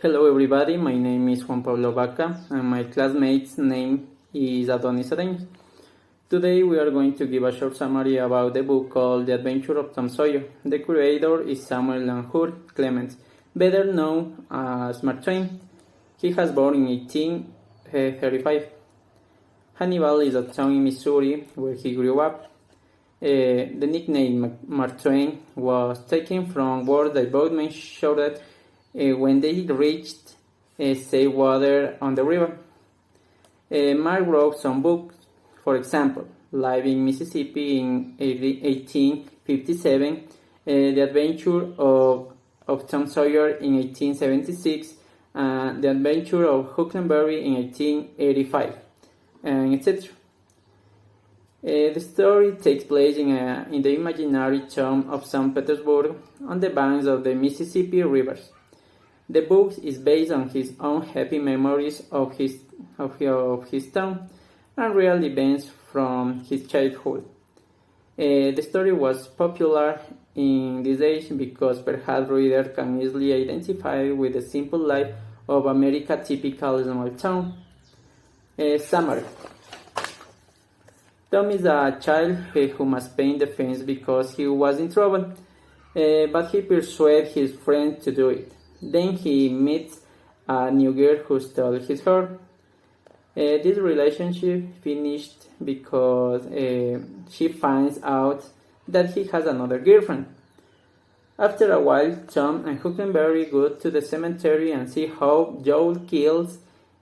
Hello everybody, my name is Juan Pablo Vaca and my classmate's name is Adonis Areñas. Today we are going to give a short summary about the book called The Adventure of Tom Sawyer. The creator is Samuel Langhur Clements, better known as Mark Twain. He was born in 1835. Hannibal is a town in Missouri where he grew up. The nickname Mark Twain was taken from words that both men shouted when they reached safe water on the river. Mark wrote some books, for example, Live in Mississippi in 1857, The Adventure of Tom Sawyer in 1876, and The Adventure of Huckleberry in 1885, and etc. The story takes place in the imaginary town of St. Petersburg on the banks of the Mississippi rivers. The book is based on his own happy memories of his town and real events from his childhood. The story was popular in this age because perhaps readers can easily identify with the simple life of America's typical small town. Summary. Tom is a child who must pay the fence because he was in trouble, but he persuades his friends to do it. Then he meets a new girl who stole his heart. This relationship finished because she finds out that he has another girlfriend. After a while, Tom and Huckleberry go to the cemetery and see how Joel kills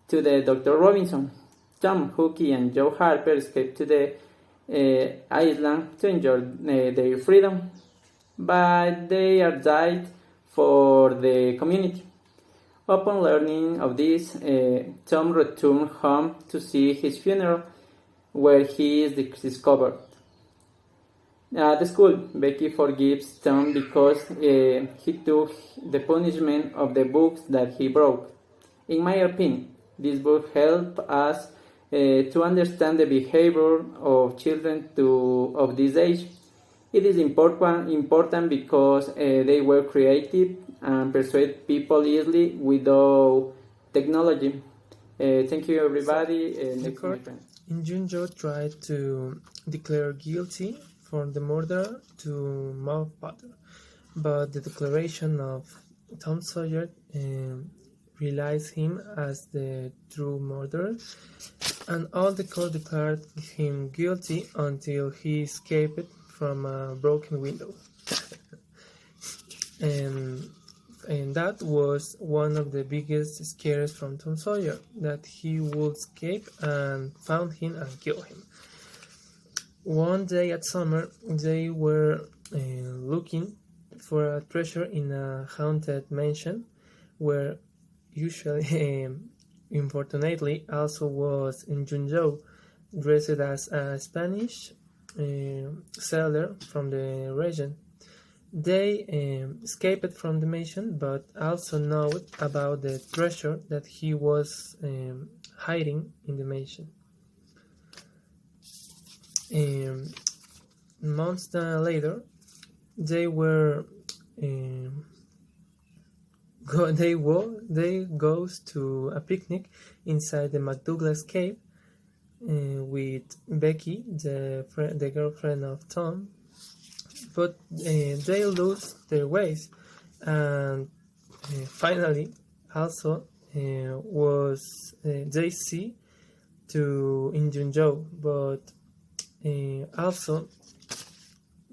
to the Dr. Robinson. Tom, Hooky, and Joe Harper escape to the island to enjoy their freedom, but they are died for the community. Upon learning of this, Tom returns home to see his funeral, where he is discovered. At the school, Becky forgives Tom because he took the punishment of the books that he broke. In my opinion, this book helps us to understand the behavior of children of this age. It is important because they were creative and persuade people easily without technology. Thank you, everybody. The court in Junjo tried to declare guilty for the murder to Maud Potter, but the declaration of Tom Sawyer realized him as the true murderer, and all the court declared him guilty until he escaped from a broken window. and that was one of the biggest scares from Tom Sawyer, that he would escape and found him and kill him. One day at summer, they were looking for a treasure in a haunted mansion, where usually, unfortunately, also was in Junjo, dressed as a Spanish settler from the region. They escaped from the mansion, but also know about the treasure that he was hiding in the mansion. Months later, they goes to a picnic inside the McDouglas cave with Becky, the girlfriend of Tom, but they lose their ways, and finally also was they see to in Junjo, but also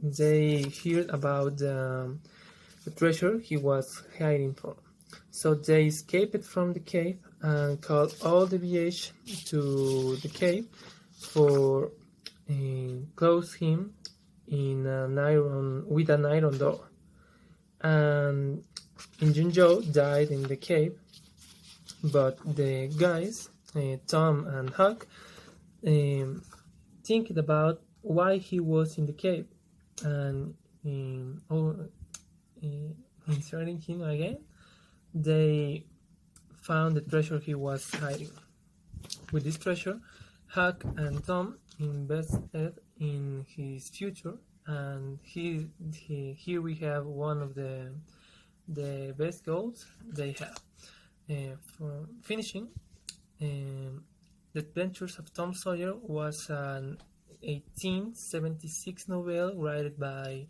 they heard about the treasure he was hiding from. So they escaped from the cave and called all the village to the cave for close him with an iron door. And Junjo died in the cave, but the guys, Tom and Huck, thinking about why he was in the cave, and inserting him again, they found the treasure he was hiding. With this treasure, Huck and Tom invested in his future, and here we have one of the best goals they have. For finishing, The Adventures of Tom Sawyer was an 1876 novel written by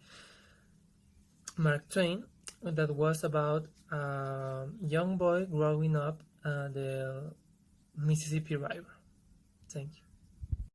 Mark Twain that was about a young boy growing up at the Mississippi River. Thank you.